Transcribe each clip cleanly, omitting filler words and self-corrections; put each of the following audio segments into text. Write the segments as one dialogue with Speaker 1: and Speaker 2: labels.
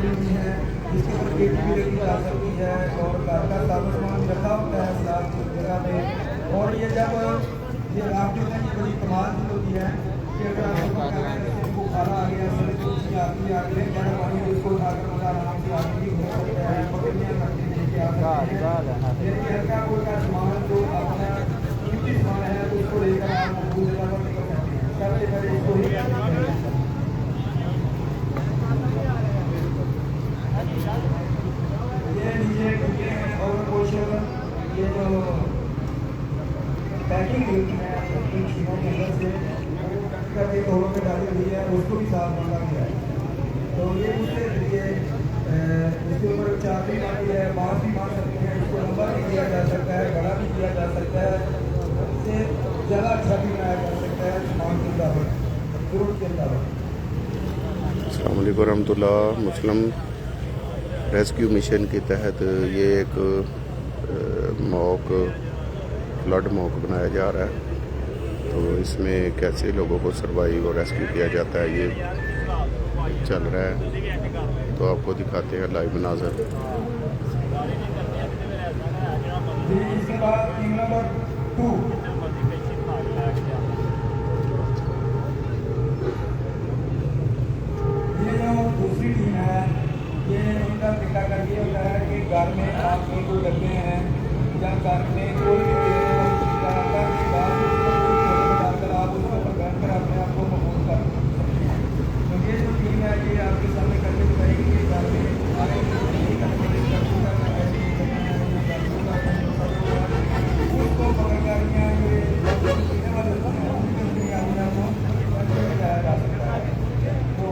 Speaker 1: पड़ी हुई हैं, जिसके ऊपर पेटी भी रखी जा सकती है और घर का सारा सामान रखा होता है स्लैब की जगह पे। और ये जब ये आप जो है ये बड़ी कमाल की होती है कि अगर आपको खाना आ गया सड़क के नीचे आती आ गई गर्म पानी उसको उठाकर मतलब आराम से आगे भी हो सकता है, पकड़ियाँ करके लेके आ सकते हैं। यानी कि हल्का फुल्का सामान जो अपना कीमती सामान है तो उसको लेकर आप दूसरी जगह पर निकल सकते हैं। सबसे पहले इसको ही ये नीचे टुके हैं और कुछ ये जो पैकिंग होती है इन चीज़ों के अंदर से करके तोड़ों में डाली हुई है उसको भी साफ बांधा गया है। तो ये उसके लिए इसके ऊपर चाबी मारी है, बाँस भी मार सकते हैं, इसको लंबा भी किया जा सकता है, बड़ा भी किया जा सकता है, इससे ज़्यादा अच्छा भी बनाया जा सकता है सामान के मुताबिक जरूरत के मुताबिक।
Speaker 2: अस्सलाम वालेकुम रहमतुल्लाह। मुस्लिम रेस्क्यू मिशन के तहत ये एक मॉक फ्लड मॉक बनाया जा रहा है। तो इसमें कैसे लोगों को सर्वाइव और रेस्क्यू किया जाता है ये चल रहा है, तो आपको दिखाते हैं लाइव मनाज़र।
Speaker 1: इसके बाद टीम नंबर 2 ये जो दूसरी टीम है ये उनका तरीका कर ये होता है कि घर में आपके कोई डब्बे हैं या घर में कोई भी डालकर आप उसको पकड़ कर अपने आप को महफूज कर सकते हैं। तो ये जो टीम है ये आपके सामने करके दिखाएगी कि घर में उसको पकड़ कर ये जा सकता है। तो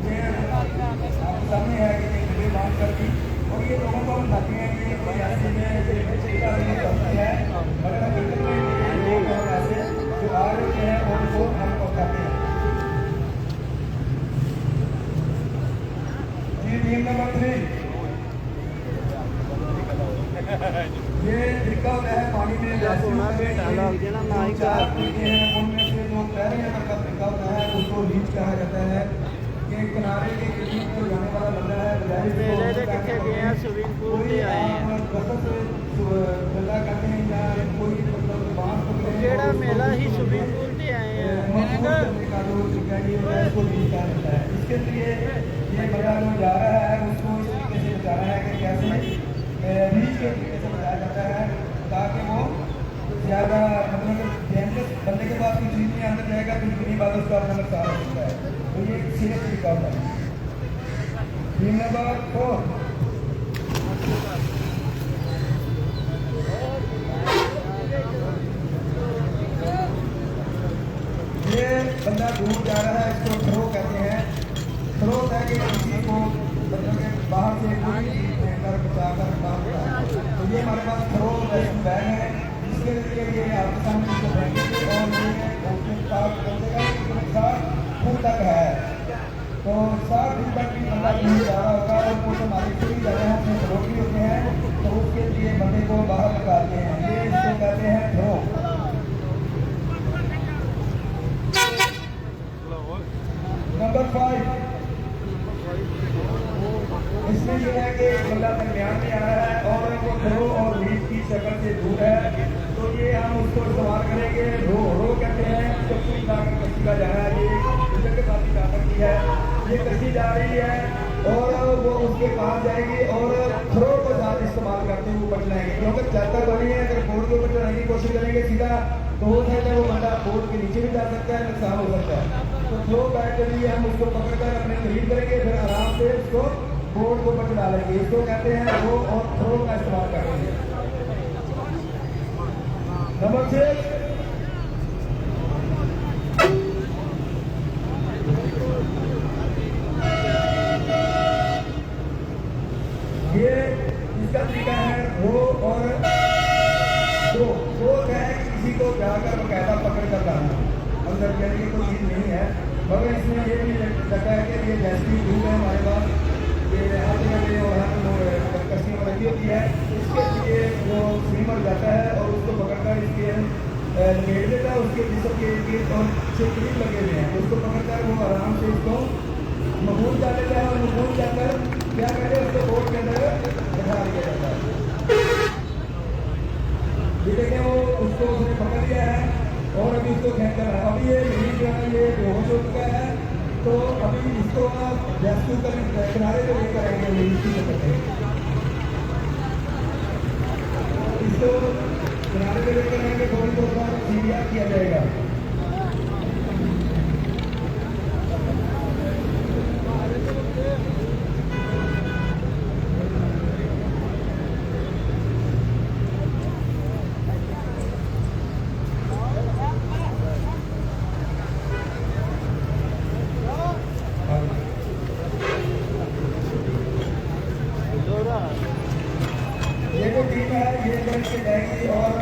Speaker 1: ये आपके सामने है कि डब्बे बांध कर दी और ये लोगों को बताते हैं कि ऐसे में है मगर लोग ऐसे जो आ रहे हैं और वो हम पहुँचाते हैं। टीम नंबर 3 ये तरीका होता है पानी में चार तरीके हैं उनमें से जो पहले नंबर का तरीका होता है उसको रीच कहा जाता है कि किनारे के करीब जो जाने वाला बंदा है करते हैं या कोई मतलब बांस पकड़े मेला ही स्विमिंग पूल से आए हैं उसको रीच कहा जाता है। इसके लिए ये बंदा जो जा रहा है उसको इस तरीके से बता रहा है कि कैसे रीच के तरीके से बताया जाता है ताकि वो ज़्यादा मतलब डेंजरस बंदे के पास कोई चीज़ नहीं अंदर जाएगा तो इतनी बात उसका अपना नुकसान हो सकता है। तो ये एक सीरियस तरीका होता है। टीम नंबर 4 ये बंदा दूर जा रहा है इसको थ्रो कहते हैं। थ्रो है कि किसी को मतलब के बाहर से कोई चीज़ फेंककर बचाकर बाहर। तो ये हमारे पास थ्रो बैग है जिसके लिए ये आपके सामने इसको फेंकेंगे और ये उसके साथ पहुँचेगा 60 फुट तक है। तो 60 फुट तक भी बंदा दूर जा रहा होगा और कुछ हमारे कोई जगह है उसमें थ्रो भी होते हैं तो उसके लिए बंदे को बाहर निकालते हैं, ये इसको कहते हैं थ्रो। नंबर 5 इसमें यह है कि बंदा दरमियान में आ रहा है और वो थ्रो और रीच की शक्ल से दूर है तो ये हम उसको इस्तेमाल करेंगे रो कहते हैं। कच्ची कच्ची का जा रहा है ये इधर के साथ ताकत की है ये कच्ची जा रही है और वो उसके पास जाएगी और थ्रो को साथ इस्तेमाल करते हुए ऊपर चलाएंगे क्योंकि चलता बनी है। अगर बोर्ड के ऊपर चलाने की कोशिश करेंगे सीधा तो हो सकता है वो बंदा बोर्ड के नीचे भी जा सकता है, नुकसान हो सकता है। तो थ्रो बैग के लिए हम उसको पकड़कर अपने करीब करेंगे फिर आराम से उसको बोर्ड को ऊपर डालेंगे, इसको कहते हैं रो और थ्रो का इस्तेमाल करेंगे। नंबर 6 ये इसका तरीका है रो और दो है किसी को जाकर बकायदा पकड़ कर लाना अंदर के लिए कोई चीज़ नहीं है मगर इसमें ये भी लगता है कि ये जैसी दूर है हमारे पास ये कस्टमर रखी होती है इसके लिए वो स्विमर जाता है और उसको पकड़कर इसके लेट देता है उसके जिसम के इर्द और क्लिप लगे हुए हैं उसको पकड़कर वो आराम से इसको महफूज जा लेता है और महफूज जाकर क्या चेक कर रहा है। अभी ये मरीज जो है ये बेहोश हो चुका है, तो अभी इसको आप रेस्क्यू कर किनारे पे लेकर आएंगे मरीज की शक्ल में। इसको किनारे पे लेकर आएंगे, थोड़ी देर बाद सीरिया किया जाएगा। ये जो टीम है ये करके जाएगी और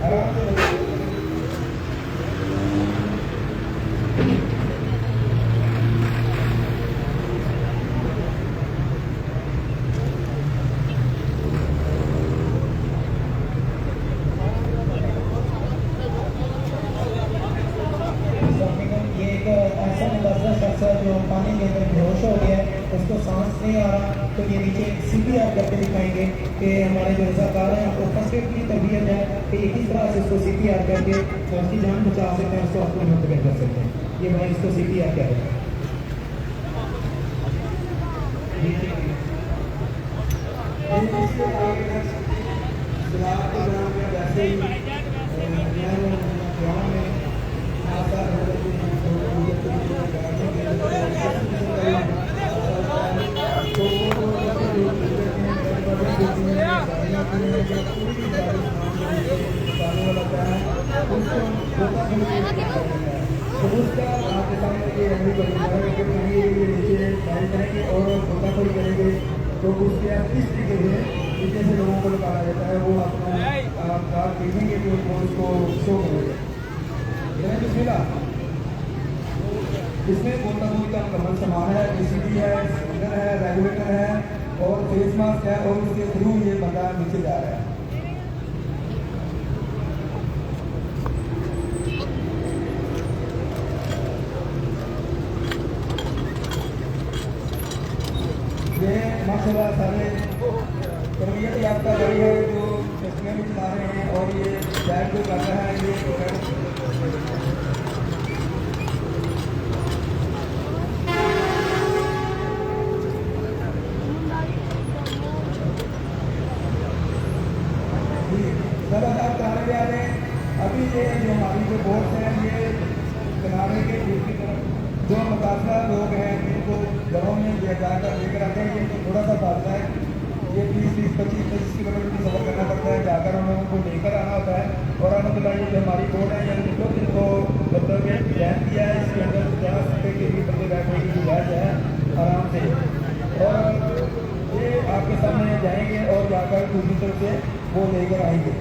Speaker 1: आराम से
Speaker 3: ये एक ऐसा मुतासर शख्स है जो पानी के अंदर बेहोश हो गया है, उसको सांस नहीं आ रहा, तो ये नीचे CPR करके दिखाएंगे कि हमारे जो रज़ाकार हैं उनको फर्स्ट एड की तरबियत है कि ये किस तरह से उसको CPR करके उसकी जान बचा सकते हैं, उसको आपको मुंतकिल कर सकते हैं। ये भाई इसको CPR कह रहे हैं।
Speaker 1: इसके आगे गुलाब के ग्राम में वैसे ही गाँव में आशा उसका आपके सामने ये नीचे फाइल करेंगे और गोताखोरी करेंगे, तो उसके आप किस तरीके से नीचे से लोगों को निकाला जाता है वो अपना आप देखेंगे तो वो उसको शो करेंगे। इसमें गोताखोरी का मुकम्मल सामान है, JCB है, स्पिनर है, रेगुलेटर है और फेस मास्क है, और उसके थ्रू ये बंदा नीचे जा रहा है। ये माशाल्लाह सारे तरबियत याफ्ता गाड़ी है जो चश्मे भी चला रहे हैं, और ये बैग जो कर रहा है ये लगातार किनारे पे आ रहे हैं। अभी ये जो हमारी जो बोट्स हैं ये किनारे के दूसरी तरफ जो मुतासरा लोग हैं जिनको घरों में जाकर लेकर आते हैं, ये थोड़ा सा फासला है, ये 20-25 किलोमीटर की सफ़र करना पड़ता है, जाकर हम लोगों को लेकर आना होता है। और अलहमदुलिल्लाह ये जो हमारी बोट है यानी जो जिनको मतलब ध्यान दिया है, इसके अंदर 50 रुपये के भी बंदे बैठने की गुंजाइश है आराम से, और ये आपके सामने जाएंगे और जाकर दूसरी तरफ से वो लेकर आएंगे।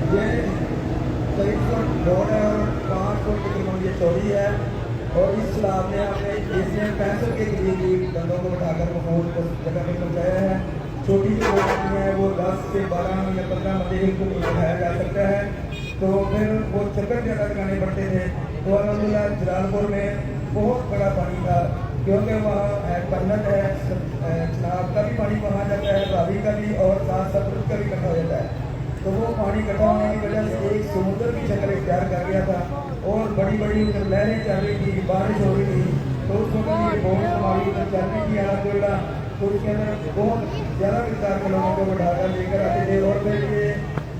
Speaker 1: ये 23 फुट बोर्ड है और 5 फुट तकरीबन ये चौड़ी है, और इस सलाब में हमने इसमें 65 के करीब बंदों को बैठाकर महफूज को जगह पर पहुँचाया है। छोटी जो बोट होती है वो 10 से 12 या 15 बंदे को बैठाया जा सकता है, तो फिर वो चक्कर ज़्यादा लगाने पड़ते थे। तो अलहमदुलिल्लाह जलालपुर में बहुत बड़ा पानी था, क्योंकि वहाँ पन्नत है, चनाब का भी पानी वहाँ जाता है, रावी का भी, और साथ सतलुज का भी इकट्ठा हो जाता है। तो वो पानी इकट्ठा होने की वजह से एक समुद्र की शक्ल इख्तियार कर गया था, और बड़ी बड़ी उधर लहरें चल रही थी, बारिश हो रही थी, तो उस वक्त ये बोट हमारी उधर चल रही थी अलहमदुलिल्लाह, तो उसके अंदर बहुत ज़्यादा मिकदार के लोगों को बैठाकर लेकर आते थे। और फिर ये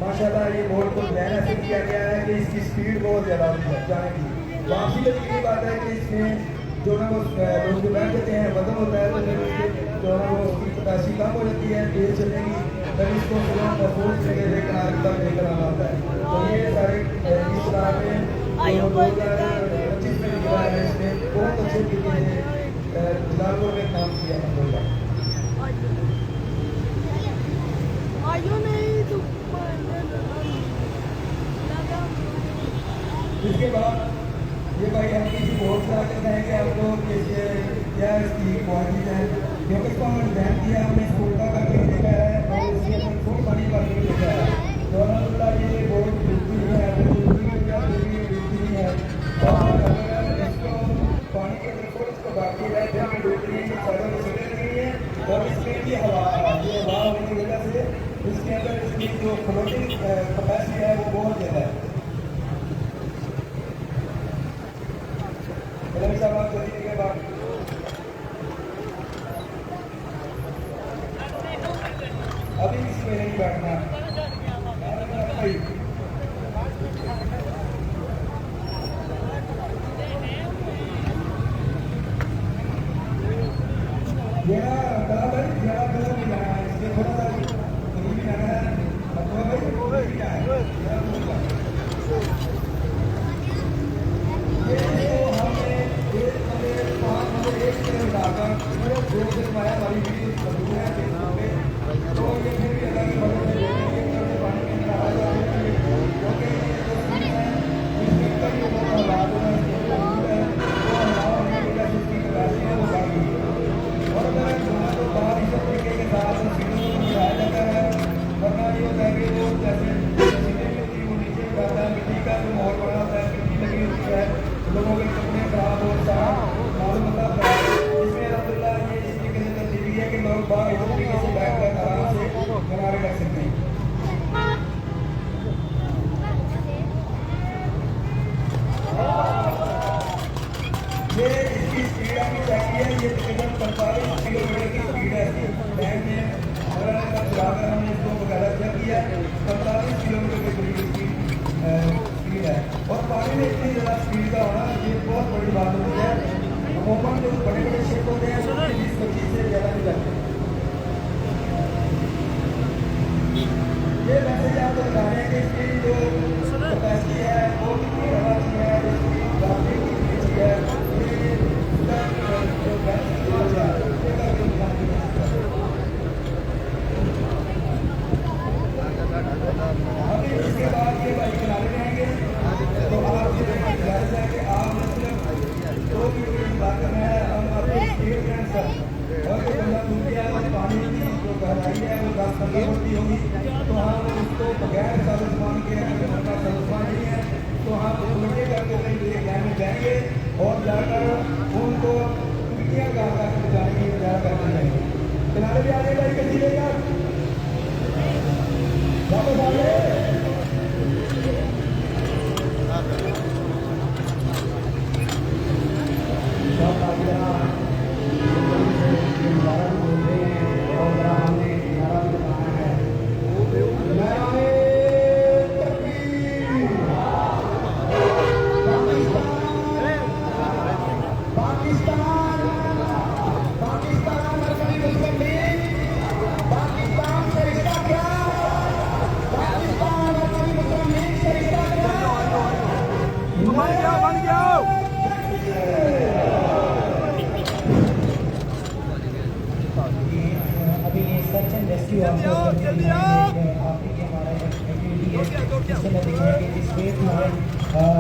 Speaker 1: माशाल्लाह ये बोट को प्लान ऐसे किया गया है कि इसकी स्पीड बहुत ज़्यादा होती है जाने की। वापसी में ये बात है कि इसमें जो ना वो लोग जो बैठ जाते हैं वजन होता है, तो फिर उसके जो है वो उसकी कैपेसिटी कम हो जाती है, तेज चलने की, फिर इसको महफूज जगह से किनारे तक लेकर आना होता है। तो ये सारे इस तरह में 2025 में निकला है, इसने बहुत अच्छे तरीके से जलालपुर में काम किया है। इसके बाद ये भाई हम किसी बोर्ड से आकर कहेंगे आपको कि ये क्या इसकी क्वालिटीज है, क्योंकि इसको हमने डिज़ाइन किया, हमने इसको उल्टा करके देखा है और इसके अंदर फुल पानी भर के देखा है। तो अलहमदुलिल्लाह ये बोर्ड बिल्कुल नहीं है, बिल्कुल नहीं है, और अगर इसको पानी के अंदर फुल इसको भर के इसकी जो फ्लोटिंग कैपेसिटी है वो बहुत ज़्यादा है। साहब आप चलिए के बाद अभी किसी में नहीं बैठना लोगों के कपड़े खराब हो सारा मालूम होता है। इसमें अलहमदुलिल्लाह ये इस तरीके से तब्दीली है कि लोग बाहर इस तरीके से बैठ कर आराम से किनारे रख सकते हैं। ये इसकी स्पीड आपकी चाहिए है, ये तकरीबन 45 किलोमीटर की स्पीड है इसकी। बैंक में अगर चलाकर हमने इसको वगैरह चेक किया 45 किलोमीटर के करीब इसकी स्पीड है। और पानी में इतनी ज़्यादा स्पीड का होना ये बहुत बड़ी बात होती है। अमूमन जो बड़े बड़े शिप होते हैं उसमें 20-25 से ज़्यादा नहीं लगते। ये मैसेज आपको बता रहे हैं कि इसकी जो कैपेसिटी है वो कितनी अच्छी है, इसकी कितनी अच्छी है, जो अभी इसके बाद ये भाई किनारे रहेंगे तो आपसे गुजारिश है कि आप सिर्फ 2 किलोमीटर बात करना है। हम आपके स्पीड फ्रेंड सर और जो बंदा डूब गया है पानी की जो गहराई है वो 10-15 फुट की होगी तो हम उसको बगैर साजमान के अगर हमारा साजमान नहीं है तो हम उल्टे करके कहीं गैर में जाएंगे और जाकर उनको पीटियाँ कर बचाने की गुजारा करते जाएंगे। किनारे भी आगे भाई कर दीजिएगा वापस आ गए।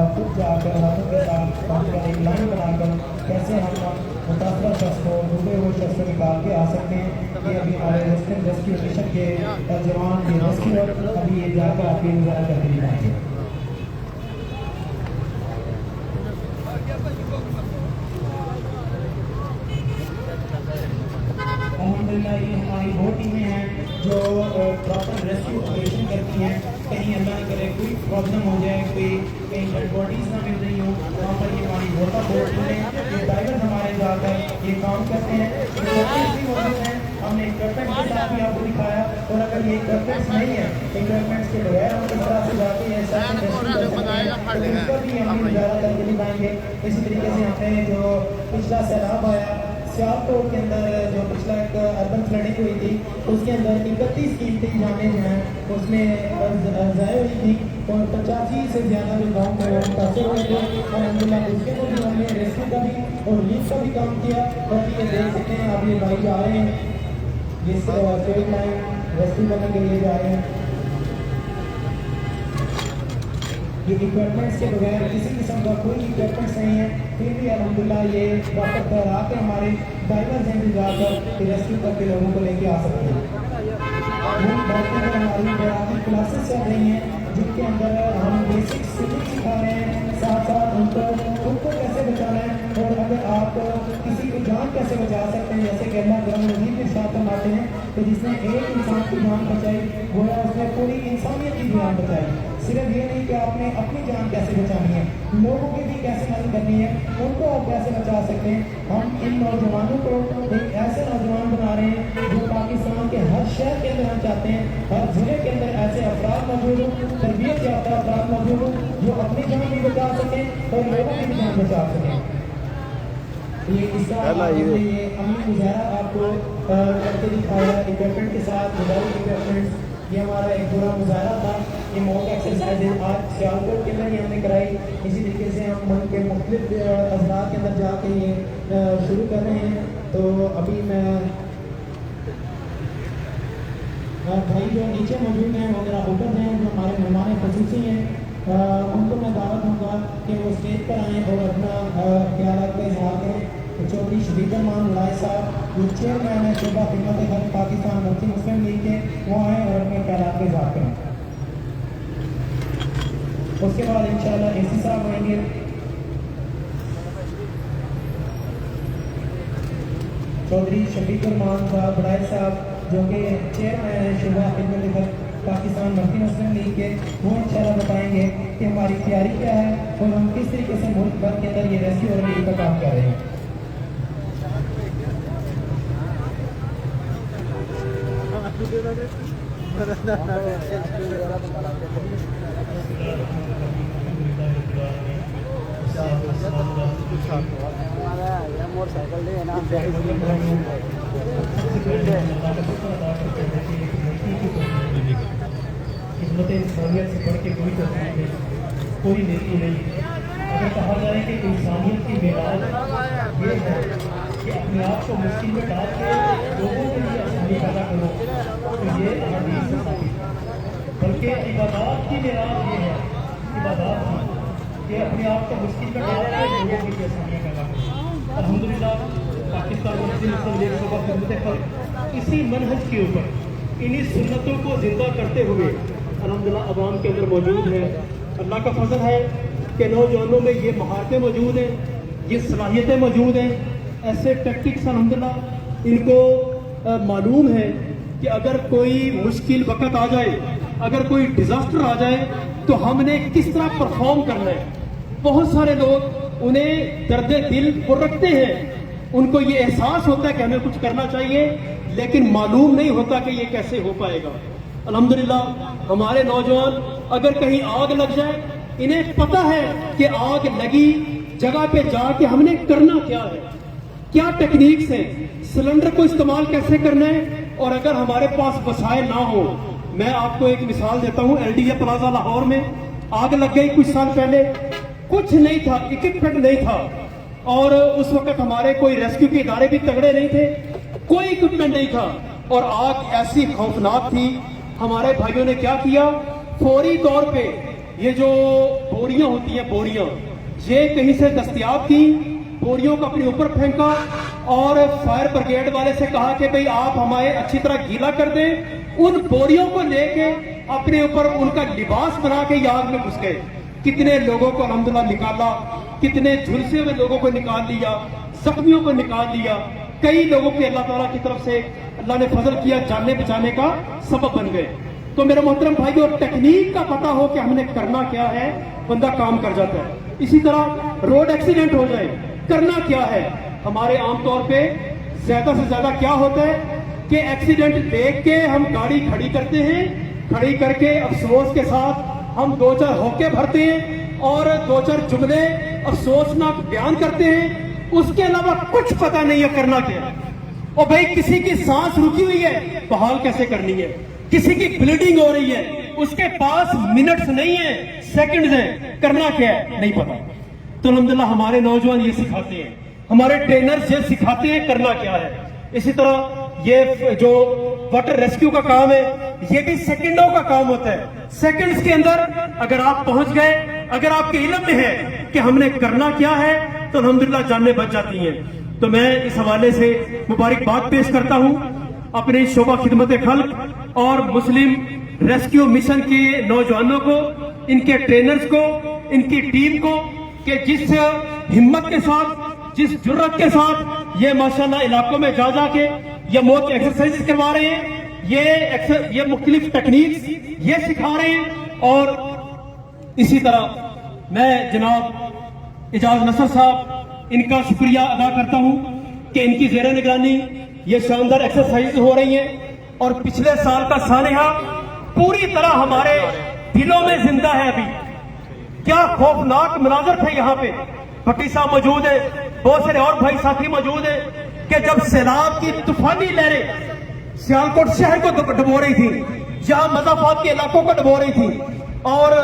Speaker 1: खुद जाकर हाथों के साथ एक लाइन बनाकर कैसे हम मुतासरा शख्स को डूबे हुए शख्स को निकाल के आ सकते हैं। ये अभी हमारे रेस्क्यू मिशन के जवान ये रेस्क्यू अभी ये जाकर आपकी गुजारा करके दिखाएंगे। अल्हम्दुलिल्लाह ये हमारी वो टीमें हैं जो प्रॉपर रेस्क्यू ऑपरेशन करती हैं। कहीं अल्लाह न करे कोई प्रॉब्लम हो जाए, कोई कहीं डेड बॉडीज ना मिल रही हो, वहाँ पर ये हमारी वोटा बोर्ड टीमें ये ड्राइवर हमारे जाकर ये काम करते हैं। भी मौजूद हैं, हमने इक्विपमेंट के साथ भी आपको दिखाया और अगर ये इक्विपमेंट्स नहीं है इक्विपमेंट्स के बगैर हम किस तरह से जाके ऐसा उसका भी हम गुजारा करके दिखाएंगे। इसी तरीके से हमने जो पिछला सैलाब आया सियालकोट के अंदर जो पिछला एक अर्बन फ्लडिंग हुई थी उसके अंदर 31 कीमती जाने जो हैं उसमें ज़ाय हुई थी और 85 से ज़्यादा जो गाँव में वो मुतासर हुए थे। अलहमदुलिल्लाह उसके को भी हमने रेस्क्यू का भी और रिलीफ का भी काम किया। और ये देख सकते हैं आप ये भाई जा रहे हैं जिस स्ट्रेट लाइन रेस्क्यू करने के लिए जा रहे हैं। ये इक्विपमेंट्स के बगैर किसी किस्म का कोई इक्विपमेंट्स नहीं है, फिर भी अल्हम्दुलिल्लाह ये प्रॉपर दोहरा के हमारे ड्राइवर्स हैं जाकर रेस्क्यू करके लोगों को लेके आ सकते हैं। हमारी ड्राइविंग क्लासेस चल रही हैं जिनके अंदर हम बेसिक स्किल सिखा रहे हैं, साथ साथ उनको खुद को कैसे बचाना है और अगर आप किसी की जान कैसे बचा सकते हैं
Speaker 3: हैं, जैसे कि अल्लाह कुरान मजीद में इरशाद फरमाते हैं कि जिसने एक इंसान की जान बचाई गोया उसने पूरी इंसानियत की जान बचाई। सिर्फ ये नहीं कि आपने अपनी जान कैसे बचानी है, लोगों की भी कैसे मदद करनी है, उनको आप कैसे बचा सकते हैं। हम इन नौजवानों को एक ऐसे नौजवान बना रहे हैं जो पाकिस्तान के हर शहर के अंदर हम चाहते हैं हर जिले के अंदर ऐसे अफराद मौजूद हों, तरबियत याफ्ता अफराद मौजूद हों जो अपनी जान भी बचा सकें और लोगों की भी जान बचा सकें। ये इसका ये अमीन मुजाहरा आपको करके दिखाया इक्विपमेंट के साथ, मोबाइल इक्विपमेंट। ये हमारा एक पूरा मुजाहरा था। ये मॉक एक्सरसाइज आज सियालकोट के अंदर ही हमने कराई। इसी तरीके से हम मुल्क के मुख्तलिफ अजला के अंदर जाके ये शुरू कर रहे हैं। तो अभी मैं भाई जो नीचे मौजूद हैं वो मेरा होटल हैं, जो हमारे मेहमान खसूसी हैं, उनको मैं दावत दूँगा कि वो स्टेज पर आएँ और अपना ख्याल का इजहार करें। तो चौधरी शफीक रहमान लाए साहब जो चेयरमैन है शोभा खिदमत खल्क पाकिस्तान मुस्लिम लीग के, वो आएँ और अपने ख्याल का इजहार करें। उसके बाद इंशाल्लाह एसी साहब आएंगे। चौधरी शफीक रहमान साहब बड़ाई साहब जो कि चेयरमैन है शोभा खिदमत खल्क पाकिस्तान मुस्लिम लीग के, वो इंशाल्लाह बताएंगे कि हमारी तैयारी क्या है और हम किस तरीके से मुल्क भर के अंदर ये रेस्क्यू और रिलीफ का काम कर रहे हैं।
Speaker 4: मोटरसाइकिल
Speaker 3: खिदमत इंसानियत से बढ़ के कोई तस्वीर नहीं, कोई नेकी नहीं। अगर कहा जाए कि इंसानियत की मेराज ये है कि अपने आप को मुश्किल में डाल के लोगों के लिए आसानी पैदा करो, तो ये हदीस से साबित है। बल्कि इबादत की मेराज ये है, इबादत कि अपने आप को मुश्किल में डाल के लोगों के लिए आसानियाँ पैदा करो। अल्हम्दुलिल्लाह पाकिस्तान मुस्लिम लीग शोभा खिदमत खल्क इसी मनहज के ऊपर इन्हीं सुन्नतों को जिंदा करते हुए अल्हम्दुलिल्लाह अवाम के अंदर मौजूद है। अल्लाह का फजल है कि नौजवानों में ये महारतें मौजूद हैं, ये सलाहियतें मौजूद हैं। ऐसे टैक्टिक्स अल्हम्दुलिल्लाह इनको मालूम है कि अगर कोई मुश्किल वक्त आ जाए, अगर कोई डिजास्टर आ जाए तो हमने किस तरह परफॉर्म करना है। बहुत सारे लोग उन्हें दर्द दिल को रखते हैं, उनको ये एहसास होता है कि हमें कुछ करना चाहिए, लेकिन मालूम नहीं होता कि ये कैसे हो पाएगा। अल्हम्दुलिल्लाह हमारे नौजवान अगर कहीं आग लग जाए, इन्हें पता है कि आग लगी जगह पे जाके हमने करना क्या है, क्या टेक्निक्स है, सिलेंडर को इस्तेमाल कैसे करना है। और अगर हमारे पास वसाइल ना हो, मैं आपको एक मिसाल देता हूँ। LDA प्लाजा लाहौर में आग लग गई कुछ साल पहले, कुछ नहीं था, इक्विपमेंट नहीं था, और उस वक्त हमारे कोई रेस्क्यू के इदारे भी तगड़े नहीं थे, कोई इक्विपमेंट नहीं था, और आग ऐसी खौफनाक थी। हमारे भाइयों ने क्या किया, फौरी तौर पे ये जो बोरियां होती हैं, बोरियां ये कहीं से दस्तयाब की, बोरियों को अपने ऊपर फेंका और फायर ब्रिगेड वाले से कहा कि भाई आप हमें अच्छी तरह गीला कर दें। उन बोरियों को लेके अपने ऊपर उनका लिबास बना के आग में घुस गए। कितने लोगों को अल्हम्दुलिल्लाह निकाला, कितने झुलसे हुए लोगों को निकाल लिया, जख्मियों को निकाल लिया। कई लोगों के अल्लाह ताला की तरफ से अल्लाह ने फजल किया, जानने बचाने का सबब बन गए। तो मेरे मोहतरम भाइयों, टेक्निक का पता हो कि हमने करना क्या है, बंदा काम कर जाता है। इसी तरह रोड एक्सीडेंट हो जाए, करना क्या है। हमारे आमतौर पे ज्यादा से ज्यादा क्या होता है कि एक्सीडेंट देख के हम गाड़ी खड़ी करते हैं, खड़ी करके अफसोस के साथ हम दो चार होके भरते हैं और दो चार जुमले अफसोसनाक बयान करते हैं। उसके अलावा कुछ पता नहीं है करना क्या है। और भाई किसी की सांस रुकी हुई है, बहाल कैसे करनी है, किसी की ब्लीडिंग हो रही है, उसके पास मिनट्स नहीं है, सेकंड्स हैं, करना क्या है नहीं पता। तो अल्हम्दुलिल्लाह हमारे नौजवान ये सिखाते हैं, हमारे ट्रेनर्स ये सिखाते हैं करना क्या है। इसी तरह ये जो वाटर रेस्क्यू का काम है, ये भी सेकंडों का काम होता है। सेकंड्स के अंदर अगर आप पहुंच गए, अगर आपके इल्म में है कि हमने करना क्या है, तो अल्हम्दुलिल्लाह जानें बच जाती हैं। तो मैं इस हवाले से मुबारकबाद पेश करता हूं अपने शोभा खिदमत खल्क और मुस्लिम रेस्क्यू मिशन के नौजवानों को, इनके ट्रेनर्स को, इनकी टीम को, कि जिस हिम्मत के साथ, जिस जुर्रत के साथ
Speaker 4: ये माशाल्लाह इलाकों में जा जाके ये मौत एक्सरसाइज करवा रहे हैं, ये मुख्तलिफ टेक्निक्स ये सिखा रहे हैं। और इसी तरह मैं जनाब इजाज नसर साहब इनका शुक्रिया अदा करता हूं कि इनकी जेर निगरानी ये शानदार एक्सरसाइज हो रही है। और पिछले साल का सानहा पूरी तरह हमारे दिलों में जिंदा है। अभी क्या खौफनाक मनाजर थे यहाँ पे। भट्टी साहब मौजूद है, बहुत सारे और भाई साथी मौजूद है कि जब सैलाब की तूफानी लहरें सियालकोट शहर को डुबो रही थी, जहां मजाफात के इलाकों को डुबो रही थी और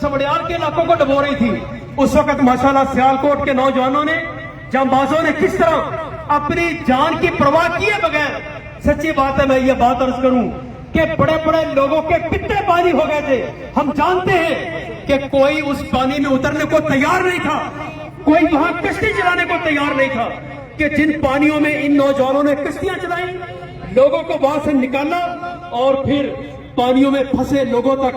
Speaker 4: सबड़ियाल के इलाकों को डुबो रही थी, उस वक्त माशाल्लाह सियालकोट के नौजवानों ने, जांबाजों ने किस तरह अपनी जान की परवाह किए बगैर, सच्ची बात है मैं ये बात अर्ज करूं कि बड़े बड़े लोगों के पित्ते पानी हो गए थे। हम जानते हैं कि कोई उस पानी में उतरने को तैयार नहीं था, कोई वहां कश्ती चलाने को तैयार नहीं था, कि जिन पानियों में इन नौजवानों ने कश्तियां चलाई, लोगों को वहां से निकाला और फिर पानियों में फंसे लोगों तक